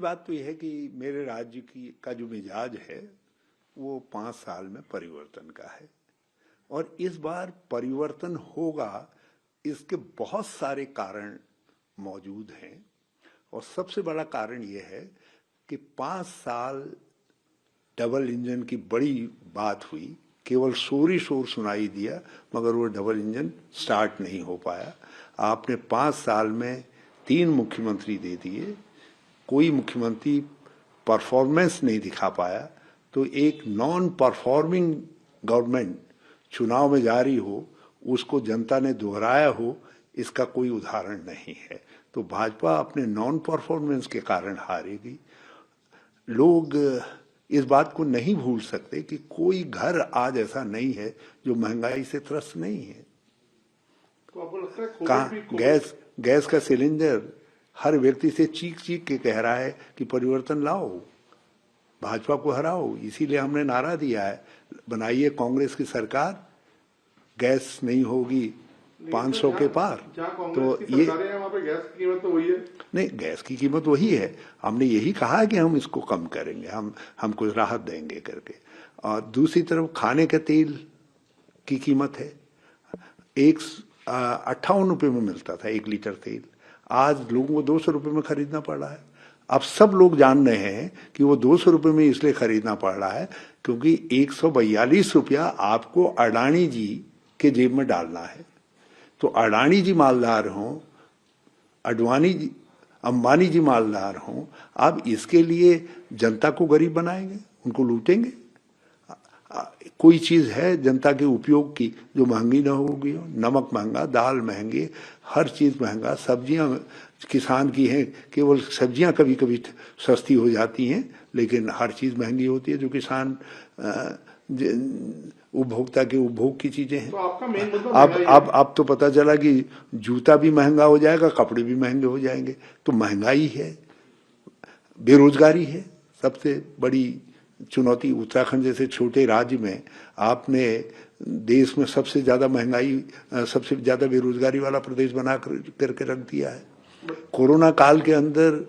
बात तो यह है कि मेरे राज्य की का जो मिजाज है वो 5 साल में परिवर्तन का है और इस बार परिवर्तन होगा। इसके बहुत सारे कारण मौजूद हैं और सबसे बड़ा कारण यह है कि 5 साल डबल इंजन की बड़ी बात हुई, केवल शोर ही शोर सुनाई दिया मगर वो डबल इंजन स्टार्ट नहीं हो पाया। आपने 5 साल में 3 मुख्यमंत्री दे दिए, कोई मुख्यमंत्री परफॉर्मेंस नहीं दिखा पाया। तो एक नॉन परफॉर्मिंग गवर्नमेंट चुनाव में जारी हो, उसको जनता ने दोहराया हो, इसका कोई उदाहरण नहीं है। तो भाजपा अपने नॉन परफॉर्मेंस के कारण हारेगी। लोग इस बात को नहीं भूल सकते कि कोई घर आज ऐसा नहीं है जो महंगाई से त्रस्त नहीं है। तो आपको लगता है कहाँ गैस का सिलेंडर हर व्यक्ति से चीख चीख के कह रहा है कि परिवर्तन लाओ, भाजपा को हराओ। इसीलिए हमने नारा दिया है, बनाइए कांग्रेस की सरकार, गैस नहीं होगी 500 के पार। तो ये वहाँ पे गैस की कीमत तो वही है। नहीं, गैस की कीमत वही है। हमने यही कहा है कि हम इसको कम करेंगे, हम कुछ राहत देंगे करके। और दूसरी तरफ खाने के तेल की कीमत है, 58 रुपये में मिलता था 1 लीटर तेल, आज लोगों को 200 रुपये में खरीदना पड़ रहा है। अब सब लोग जान रहे हैं कि वो 200 रुपये में इसलिए खरीदना पड़ रहा है क्योंकि 142 रुपया आपको अडानी जी के जेब में डालना है। तो अडानी जी मालदार हों, अडवाणी जी, अंबानी जी मालदार हों, आप इसके लिए जनता को गरीब बनाएंगे, उनको लूटेंगे। कोई चीज है जनता के उपयोग की जो महंगी ना होगी? नमक महंगा, दाल महंगी, हर चीज महंगा, सब्जियां किसान की हैं, केवल सब्जियां कभी कभी सस्ती हो जाती हैं, लेकिन हर चीज महंगी होती है जो किसान उपभोक्ता के उपभोग की चीजें हैं। तो आपका मेन मुद्दा अब तो पता चला कि जूता भी महंगा हो जाएगा, कपड़े भी महंगे हो जाएंगे। तो महंगाई है, बेरोजगारी है सबसे बड़ी चुनौती। उत्तराखंड जैसे छोटे राज्य में आपने देश में सबसे ज्यादा महंगाई, सबसे ज्यादा बेरोजगारी वाला प्रदेश बना करके रख दिया है। कोरोना काल के अंदर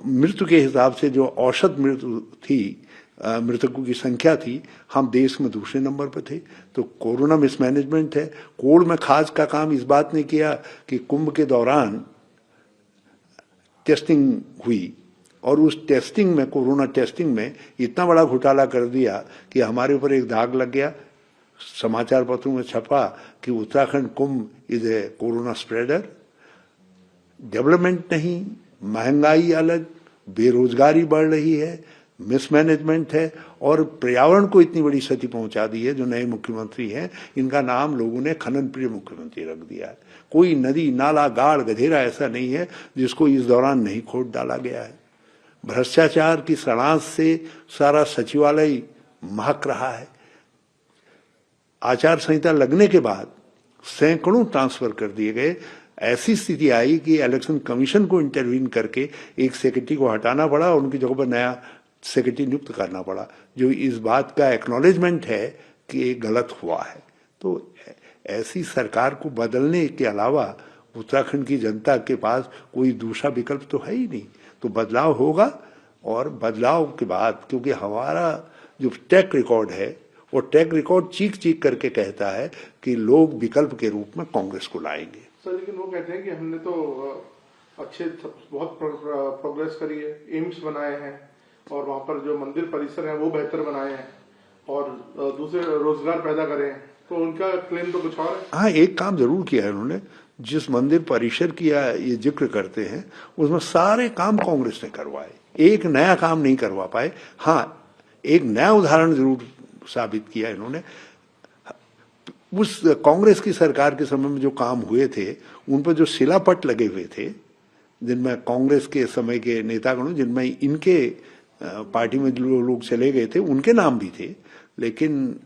मृत्यु के हिसाब से जो औसत मृत्यु थी, मृतकों की संख्या थी, हम देश में दूसरे नंबर पर थे। तो कोरोना मिसमैनेजमेंट है। कोविड में खास का काम इस बात ने किया कि कुंभ के दौरान टेस्टिंग हुई और उस टेस्टिंग में, कोरोना टेस्टिंग में इतना बड़ा घोटाला कर दिया कि हमारे ऊपर एक दाग लग गया। समाचार पत्रों में छपा कि Uttarakhand Kumbh is a corona spreader. Development नहीं, महंगाई अलग, बेरोजगारी बढ़ रही है, मिसमैनेजमेंट है और पर्यावरण को इतनी बड़ी क्षति पहुंचा दी है। जो नए मुख्यमंत्री हैं, इनका नाम लोगों ने खनन प्रिय मुख्यमंत्री रख दिया है। कोई नदी, नाला, गाड़, गधेरा ऐसा नहीं है जिसको इस दौरान नहीं खोद डाला गया है। भ्रष्टाचार की सड़ांस से सारा सचिवालय महक रहा है। आचार संहिता लगने के बाद सैकड़ों ट्रांसफर कर दिए गए। ऐसी स्थिति आई कि इलेक्शन कमीशन को इंटरवीन करके एक सेक्रेटरी को हटाना पड़ा और उनकी जगह पर नया सेक्रेटरी नियुक्त करना पड़ा, जो इस बात का एक्नॉलेजमेंट है कि ये गलत हुआ है। तो ऐसी सरकार को बदलने के अलावा उत्तराखंड की जनता के पास कोई दूसरा विकल्प तो है ही नहीं। तो बदलाव होगा और बदलाव के बाद, क्योंकि हमारा जो ट्रैक रिकॉर्ड है, वो ट्रैक रिकॉर्ड चीख चीख करके कहता है कि लोग विकल्प के रूप में कांग्रेस को लाएंगे। सर, लेकिन वो कहते हैं कि हमने तो अच्छे बहुत प्रोग्रेस करी है, एम्स बनाए हैं और वहाँ पर जो मंदिर परिसर है वो बेहतर बनाए हैं और दूसरे रोजगार पैदा करे हैं। तो उनका क्लेम तो कुछ और है। हाँ, एक काम जरूर किया है उन्होंने। जिस मंदिर परिसर की ये जिक्र करते हैं उसमें सारे काम कांग्रेस ने करवाए, एक नया काम नहीं करवा पाए। हाँ, एक नया उदाहरण जरूर साबित किया इन्होंने। उस कांग्रेस की सरकार के समय में जो काम हुए थे, उन पर जो शिलापट लगे हुए थे, जिनमें कांग्रेस के समय के नेतागणों, जिनमें इनके पार्टी में जो लोग चले गए थे उनके नाम भी थे, लेकिन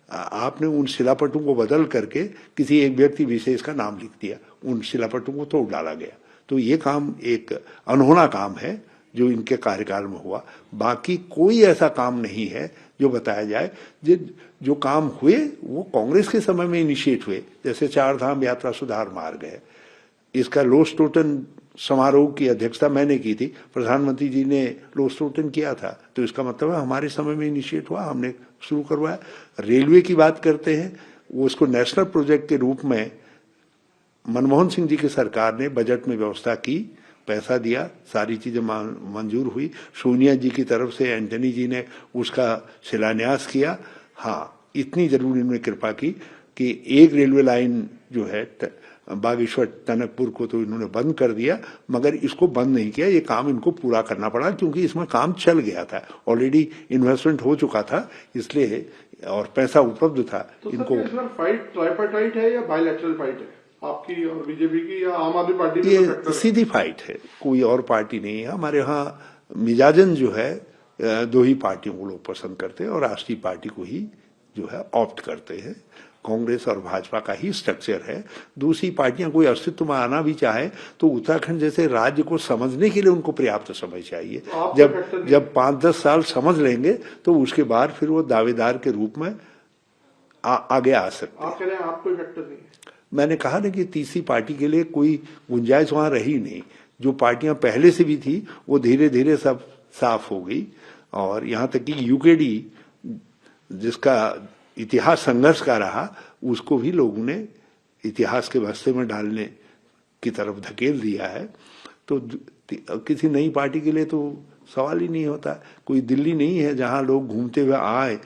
आपने उन शिलापटों को बदल करके किसी एक व्यक्ति विशेष का नाम लिख दिया, उन शिलापटों को तोड़ डाला गया। तो ये काम एक अनहोना काम है जो इनके कार्यकाल में हुआ। बाकी कोई ऐसा काम नहीं है जो बताया जाए। जो काम हुए वो कांग्रेस के समय में इनिशिएट हुए, जैसे 4 धाम यात्रा सुधार मार्ग है, इसका लोस टोटन समारोह की अध्यक्षता मैंने की थी, प्रधानमंत्री जी ने लोस्टोटन किया था, तो इसका मतलब है हमारे समय में इनिशिएट हुआ, हमने शुरू करवाया। रेलवे की बात करते हैं, वो उसको नेशनल प्रोजेक्ट के रूप में मनमोहन सिंह जी की सरकार ने बजट में व्यवस्था की, पैसा दिया, सारी चीजें मंजूर हुई। सोनिया जी की तरफ से एंटनी जी ने उसका शिलान्यास किया। हाँ, इतनी जरूर इन्होंने कृपा की कि एक रेलवे लाइन जो है बागेश्वर टनकपुर को तो इन्होंने बंद कर दिया, मगर इसको बंद नहीं किया, ये काम इनको पूरा करना पड़ा क्योंकि इसमें काम चल गया था, ऑलरेडी इन्वेस्टमेंट हो चुका था, इसलिए और पैसा उपलब्ध था। तो इनको सर फाइट ट्राइपार्टाइट है या बायलैटरल फाइट है आपकी और बीजेपी की, या आम आदमी पार्टी की? ये सीधी फाइट है, कोई और पार्टी नहीं है। हमारे यहाँ मिजाजन जो है दो ही पार्टियों को लोग पसंद करते हैं और राष्ट्रीय पार्टी को ही जो है ऑप्ट करते हैं। कांग्रेस और भाजपा का ही स्ट्रक्चर है। दूसरी पार्टियां कोई अस्तित्व में आना भी चाहे तो उत्तराखंड जैसे राज्य को समझने के लिए उनको पर्याप्त समय चाहिए। जब 5-10 साल समझ लेंगे तो उसके बाद फिर वो दावेदार के रूप में आगे आ सकते हैं। आप कह रहे हैं आप कोई फैक्टर नहीं है? मैंने कहा ना कि तीसरी पार्टी के लिए कोई गुंजाइश वहां रही नहीं। जो पार्टियां पहले से भी थी वो धीरे धीरे सब साफ हो गई, और यहां तक कि यूकेडी जिसका इतिहास संघर्ष का रहा, उसको भी लोगों ने इतिहास के बस्ते में डालने की तरफ धकेल दिया है। तो किसी नई पार्टी के लिए तो सवाल ही नहीं होता। कोई दिल्ली नहीं है जहां लोग घूमते हुए आए